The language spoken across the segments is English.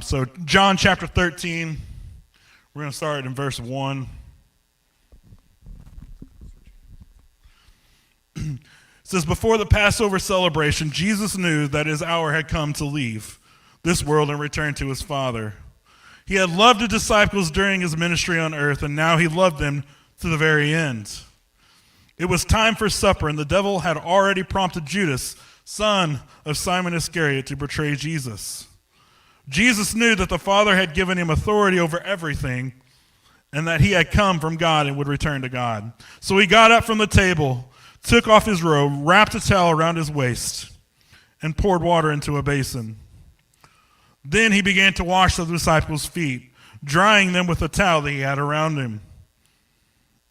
So John chapter 13, we're going to start in verse 1. It says, before the Passover celebration, Jesus knew that his hour had come to leave this world and return to his Father. He had loved the disciples during his ministry on earth, and now he loved them to the very end. It was time for supper, and the devil had already prompted Judas, son of Simon Iscariot, to betray Jesus. Jesus knew that the Father had given him authority over everything and that he had come from God and would return to God. So he got up from the table, took off his robe, wrapped a towel around his waist, and poured water into a basin. Then he began to wash the disciples' feet, drying them with the towel that he had around him.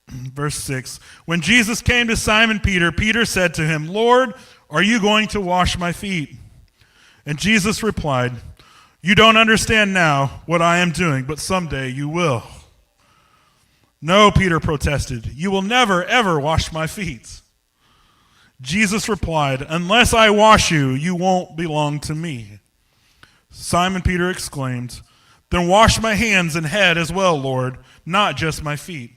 Verse 6, when Jesus came to Simon Peter, Peter said to him, Lord, are you going to wash my feet? And Jesus replied, you don't understand now what I am doing, but someday you will. No, Peter protested, you will never, ever wash my feet. Jesus replied, unless I wash you, you won't belong to me. Simon Peter exclaimed, then wash my hands and head as well, Lord, not just my feet.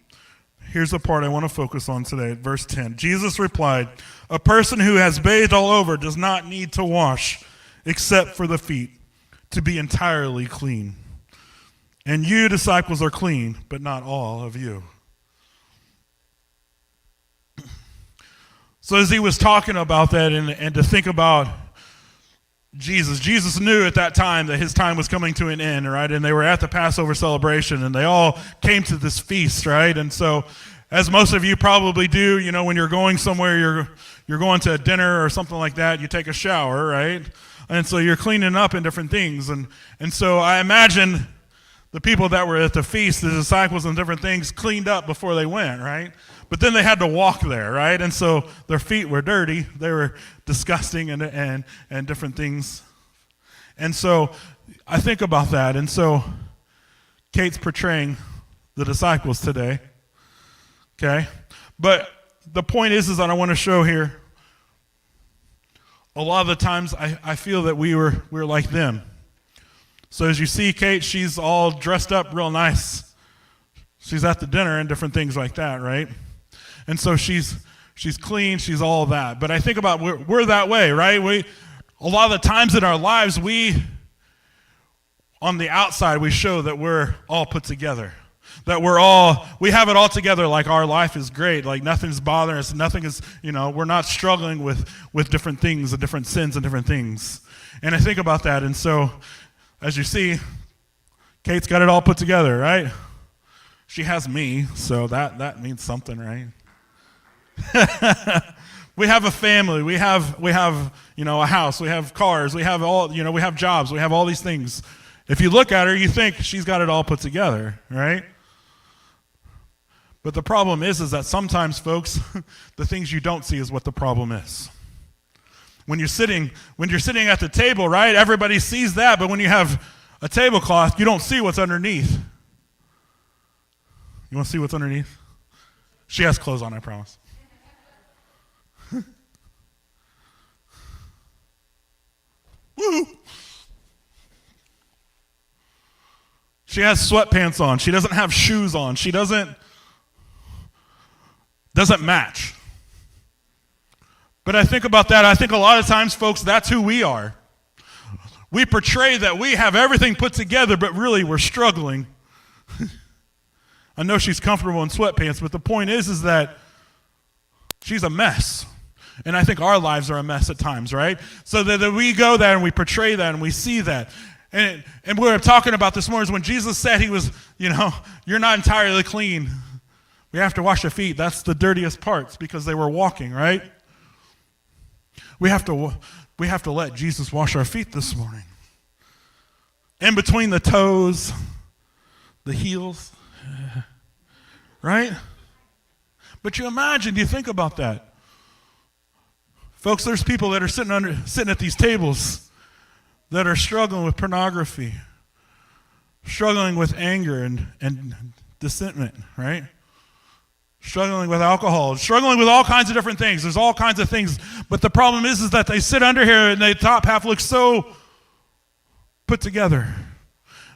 Here's the part I want to focus on today, verse 10. Jesus replied, a person who has bathed all over does not need to wash except for the feet, to be entirely clean. And you, disciples, are clean, but not all of you. So as he was talking about that and to think about Jesus knew at that time that his time was coming to an end, right? And they were at the Passover celebration, and they all came to this feast, right? And so, as most of you probably do, you know, when you're going somewhere, you're going to a dinner or something like that, you take a shower, right? And so you're cleaning up in different things. And so I imagine the people that were at the feast, the disciples and different things, cleaned up before they went, right? But then they had to walk there, right? And so their feet were dirty. They were disgusting and different things. And so I think about that. And so Kate's portraying the disciples today, okay? But the point is that I want to show here, a lot of the times I feel that we're like them. So as you see Kate, she's all dressed up real nice. She's at the dinner and different things like that, right? And so she's clean, she's all of that. But I think about we're that way, right? A lot of the times in our lives, on the outside, we show that we're all put together. That we have it all together, like our life is great, like nothing's bothering us, nothing is, we're not struggling with different things and different sins and different things. And I think about that, and so, as you see, Kate's got it all put together, right? She has me, so that means something, right? We have a family, we have a house, we have cars, we have we have jobs, we have all these things. If you look at her, you think she's got it all put together, right? But the problem is that sometimes, folks, the things you don't see is what the problem is. When you're sitting at the table, right, everybody sees that, but when you have a tablecloth, you don't see what's underneath. You want to see what's underneath? She has clothes on, I promise. Woo! She has sweatpants on. She doesn't have shoes on. She doesn't match. But I think about that. I think a lot of times, folks, that's who we are. We portray that we have everything put together, but really we're struggling. I know she's comfortable in sweatpants, but the point is that she's a mess. And I think our lives are a mess at times, right? So that we go there and we portray that and we see that. And we were talking about this morning is when Jesus said he was, you're not entirely clean. We have to wash your feet. That's the dirtiest parts because they were walking, right? We have to let Jesus wash our feet this morning. In between the toes, the heels, right? But you think about that. Folks, there's people that are sitting at these tables that are struggling with pornography, struggling with anger and dissentment, right? Struggling with alcohol, struggling with all kinds of different things. There's all kinds of things. But the problem is that they sit under here and the top half looks so put together.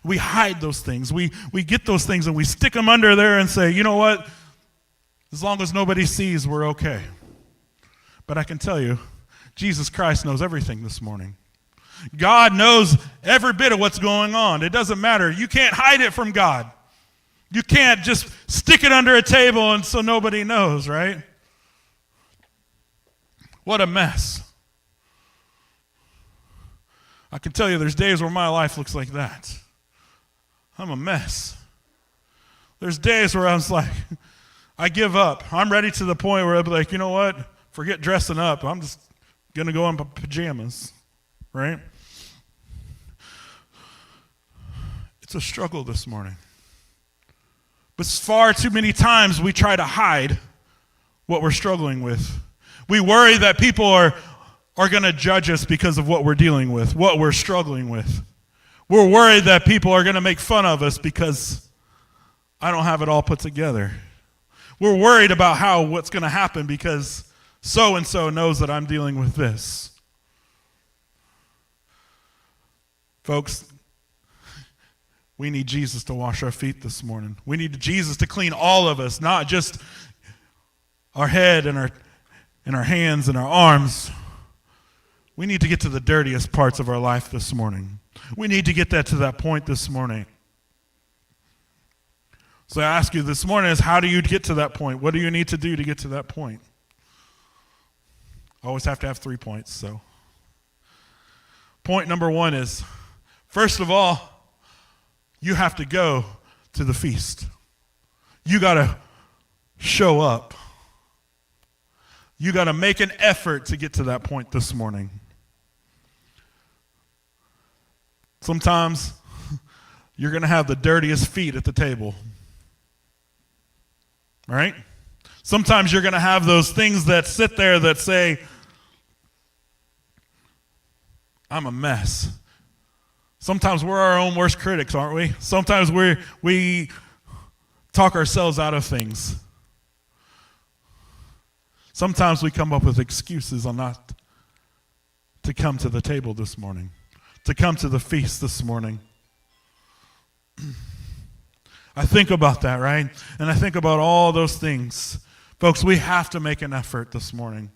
We hide those things. We get those things and we stick them under there and say, you know what? As long as nobody sees, we're okay. But I can tell you, Jesus Christ knows everything this morning. God knows every bit of what's going on. It doesn't matter. You can't hide it from God. You can't just stick it under a table and so nobody knows, right? What a mess. I can tell you there's days where my life looks like that. I'm a mess. There's days where I was like, I give up. I'm ready to the point where I'll be like, you know what? Forget dressing up. I'm just going to go in pajamas, right? It's a struggle this morning. But far too many times we try to hide what we're struggling with. We worry that people are going to judge us because of what we're dealing with, what we're struggling with. We're worried that people are going to make fun of us because I don't have it all put together. We're worried about what's going to happen because so-and-so knows that I'm dealing with this. Folks, we need Jesus to wash our feet this morning. We need Jesus to clean all of us, not just our head and our hands and our arms. We need to get to the dirtiest parts of our life this morning. We need to get to that point this morning. So I ask you this morning is, how do you get to that point? What do you need to do to get to that point? I always have to have 3 points. So, point number 1 is, first of all, you have to go to the feast. You got to show up. You got to make an effort to get to that point this morning. Sometimes you're going to have the dirtiest feet at the table. Right? Sometimes you're going to have those things that sit there that say, I'm a mess. Sometimes we're our own worst critics, aren't we? Sometimes we talk ourselves out of things. Sometimes we come up with excuses on not to come to the table this morning, to come to the feast this morning. I think about that, right? And I think about all those things. Folks, we have to make an effort this morning.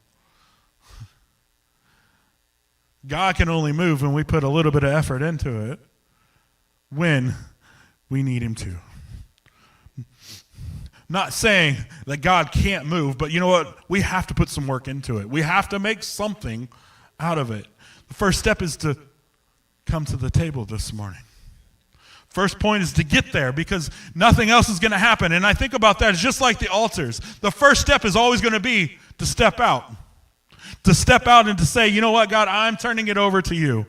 God can only move when we put a little bit of effort into it, when we need him to. Not saying that God can't move, but you know what? We have to put some work into it. We have to make something out of it. The first step is to come to the table this morning. First point is to get there, because nothing else is going to happen. And I think about that, it's just like the altars. The first step is always going to be to step out. To step out and to say, you know what, God, I'm turning it over to you.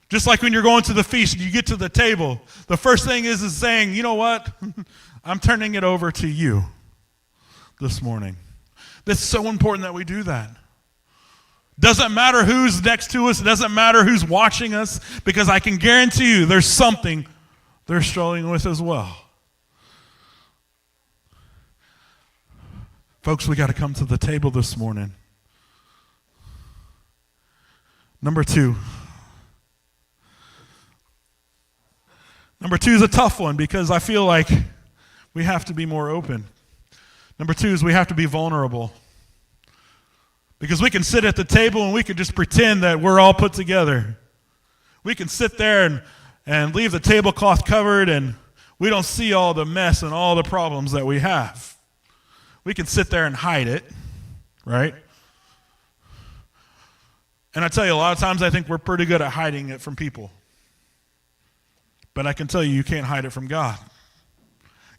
Just like when you're going to the feast and you get to the table, the first thing is saying, you know what, I'm turning it over to you this morning. It's so important that we do that. Doesn't matter who's next to us. It doesn't matter who's watching us, because I can guarantee you there's something they're struggling with as well. Folks, we got to come to the table this morning. Number two. Number two is a tough one, because I feel like we have to be more open. Number two is we have to be vulnerable. Because we can sit at the table and we can just pretend that we're all put together. We can sit there and leave the tablecloth covered, and we don't see all the mess and all the problems that we have. We can sit there and hide it, right? And I tell you, a lot of times I think we're pretty good at hiding it from people. But I can tell you, you can't hide it from God.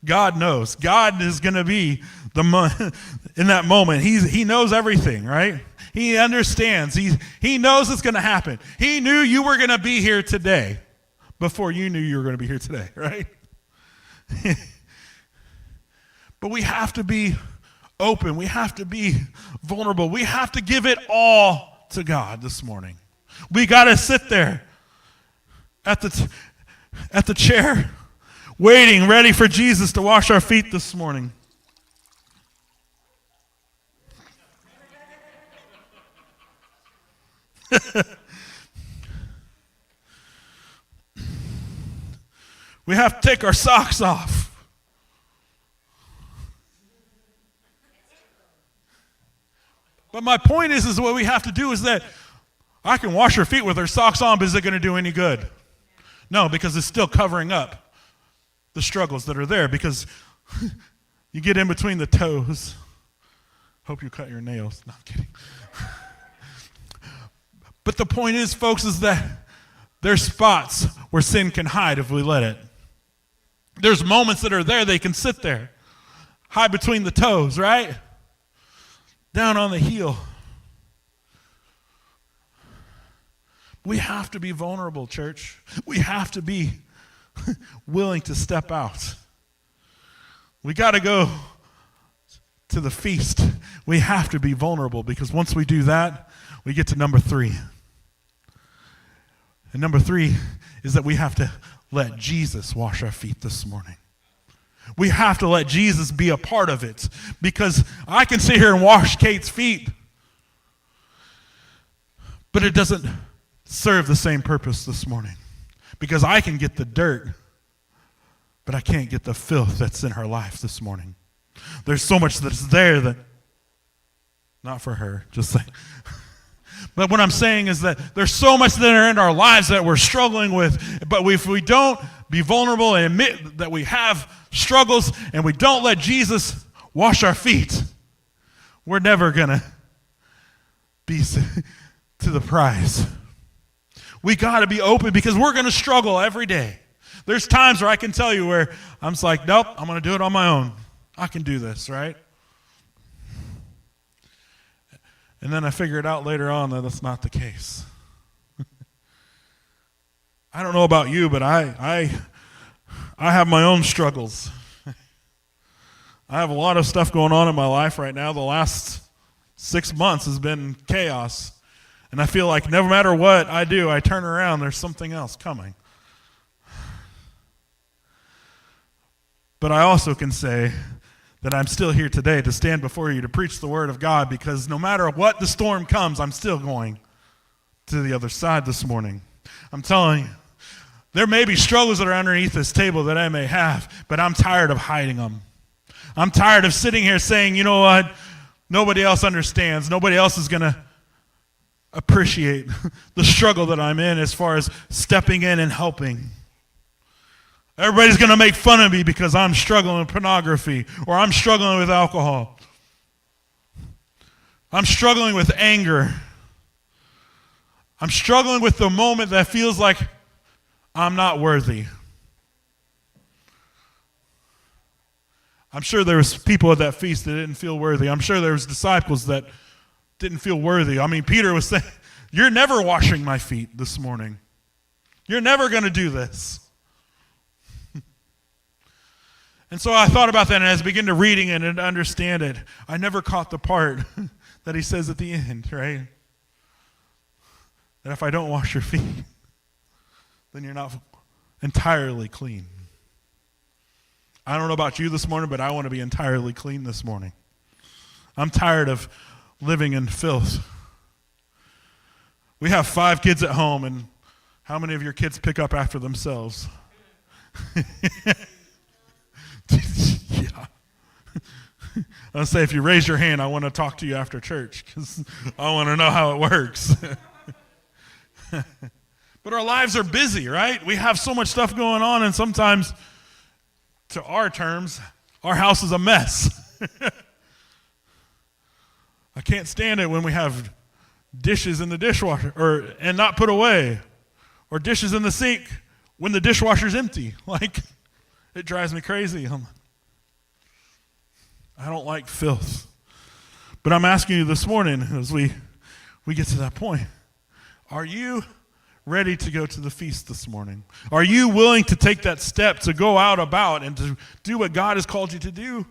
God knows. God is going to be in that moment. He knows everything, right? He understands. He knows it's going to happen. He knew you were going to be here today before you knew you were going to be here today, right? But we have to be open. We have to be vulnerable. We have to give it all to God this morning. We got to sit there at the chair, waiting, ready for Jesus to wash our feet this morning. We have to take our socks off. But my point is what we have to do is that I can wash her feet with her socks on, but is it going to do any good? No, because it's still covering up the struggles that are there, because you get in between the toes. Hope you cut your nails. No, I'm kidding. But the point is, folks, is that there's spots where sin can hide if we let it. There's moments that are there, they can sit there. Hide between the toes, right? Down on the heel. We have to be vulnerable, church. We have to be willing to step out. We got to go to the feast. We have to be vulnerable, because once we do that, we get to number 3. And number 3 is that we have to let Jesus wash our feet this morning. We have to let Jesus be a part of it, because I can sit here and wash Kate's feet, but it doesn't serve the same purpose this morning, because I can get the dirt, but I can't get the filth that's in her life this morning. There's so much that's there that, not for her, just saying. But what I'm saying is that there's so much that are in our lives that we're struggling with, but if we don't be vulnerable and admit that we have struggles and we don't let Jesus wash our feet, we're never going to be to the prize. We got to be open, because we're going to struggle every day. There's times where I can tell you where I'm just like, nope, I'm going to do it on my own. I can do this, right? And then I figured out later on that that's not the case. I don't know about you, but I have my own struggles. I have a lot of stuff going on in my life right now. The last 6 months has been chaos. And I feel like no matter what I do, I turn around, there's something else coming. But I also can say that I'm still here today to stand before you to preach the word of God, because no matter what the storm comes, I'm still going to the other side this morning. I'm telling you, there may be struggles that are underneath this table that I may have, but I'm tired of hiding them. I'm tired of sitting here saying, you know what, nobody else understands. Nobody else is going to appreciate the struggle that I'm in as far as stepping in and helping. Everybody's going to make fun of me because I'm struggling with pornography, or I'm struggling with alcohol. I'm struggling with anger. I'm struggling with the moment that feels like I'm not worthy. I'm sure there was people at that feast that didn't feel worthy. I'm sure there was disciples that didn't feel worthy. I mean, Peter was saying, you're never washing my feet this morning. You're never going to do this. And so I thought about that, and as I began to reading it and to understand it, I never caught the part that he says at the end, right? That if I don't wash your feet, then you're not entirely clean. I don't know about you this morning, but I want to be entirely clean this morning. I'm tired of living in filth. We have 5 kids at home, and how many of your kids pick up after themselves? Yeah. I'll say, if you raise your hand, I want to talk to you after church, because I want to know how it works. But our lives are busy, right? We have so much stuff going on, and sometimes, to our terms, our house is a mess. I can't stand it when we have dishes in the dishwasher and not put away, or dishes in the sink when the dishwasher's empty. Like, it drives me crazy. I don't like filth. But I'm asking you this morning, as we get to that point, are you ready to go to the feast this morning? Are you willing to take that step to go out about and to do what God has called you to do?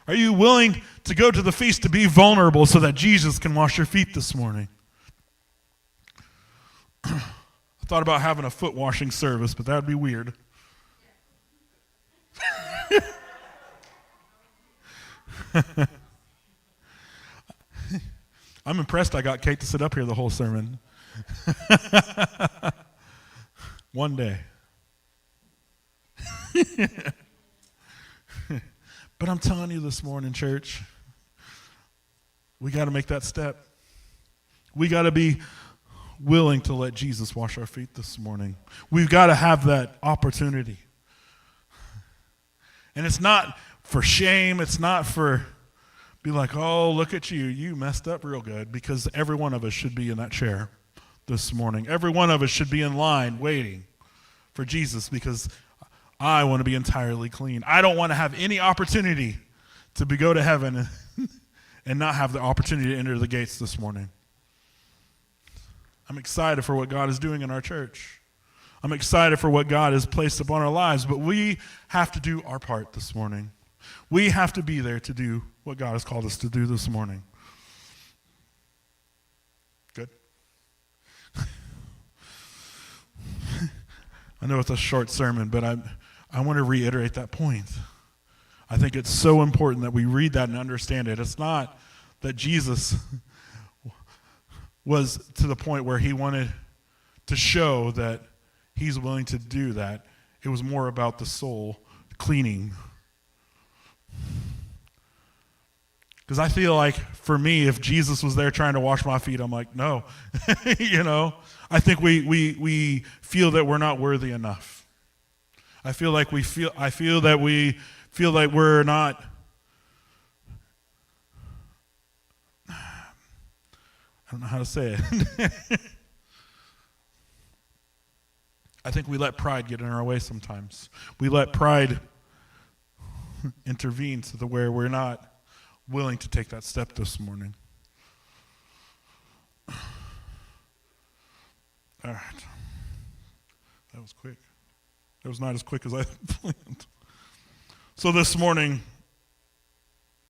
Are you willing to go to the feast to be vulnerable so that Jesus can wash your feet this morning? I thought about having a foot washing service, but that would be weird. I'm impressed I got Kate to sit up here the whole sermon. One day. But I'm telling you this morning, church, we got to make that step. We got to be willing to let Jesus wash our feet this morning. We've got to have that opportunity. And it's not for shame. It's not for be like, oh, look at you. You messed up real good, because every one of us should be in that chair this morning. Every one of us should be in line waiting for Jesus, because I want to be entirely clean. I don't want to have any opportunity to go to heaven and not have the opportunity to enter the gates this morning. I'm excited for what God is doing in our church. I'm excited for what God has placed upon our lives, but we have to do our part this morning. We have to be there to do what God has called us to do this morning. Good? I know it's a short sermon, but I want to reiterate that point. I think it's so important that we read that and understand it. It's not that Jesus was to the point where he wanted to show that he's willing to do that. It was more about the soul cleaning. Because I feel like, for me, if Jesus was there trying to wash my feet, I'm like, no. I think we feel that we're not worthy enough. I feel that we feel like we're not. I don't know how to say it. I think we let pride get in our way sometimes. We let pride intervene to the where we're not willing to take that step this morning. All right. That was quick. That was not as quick as I planned. So this morning,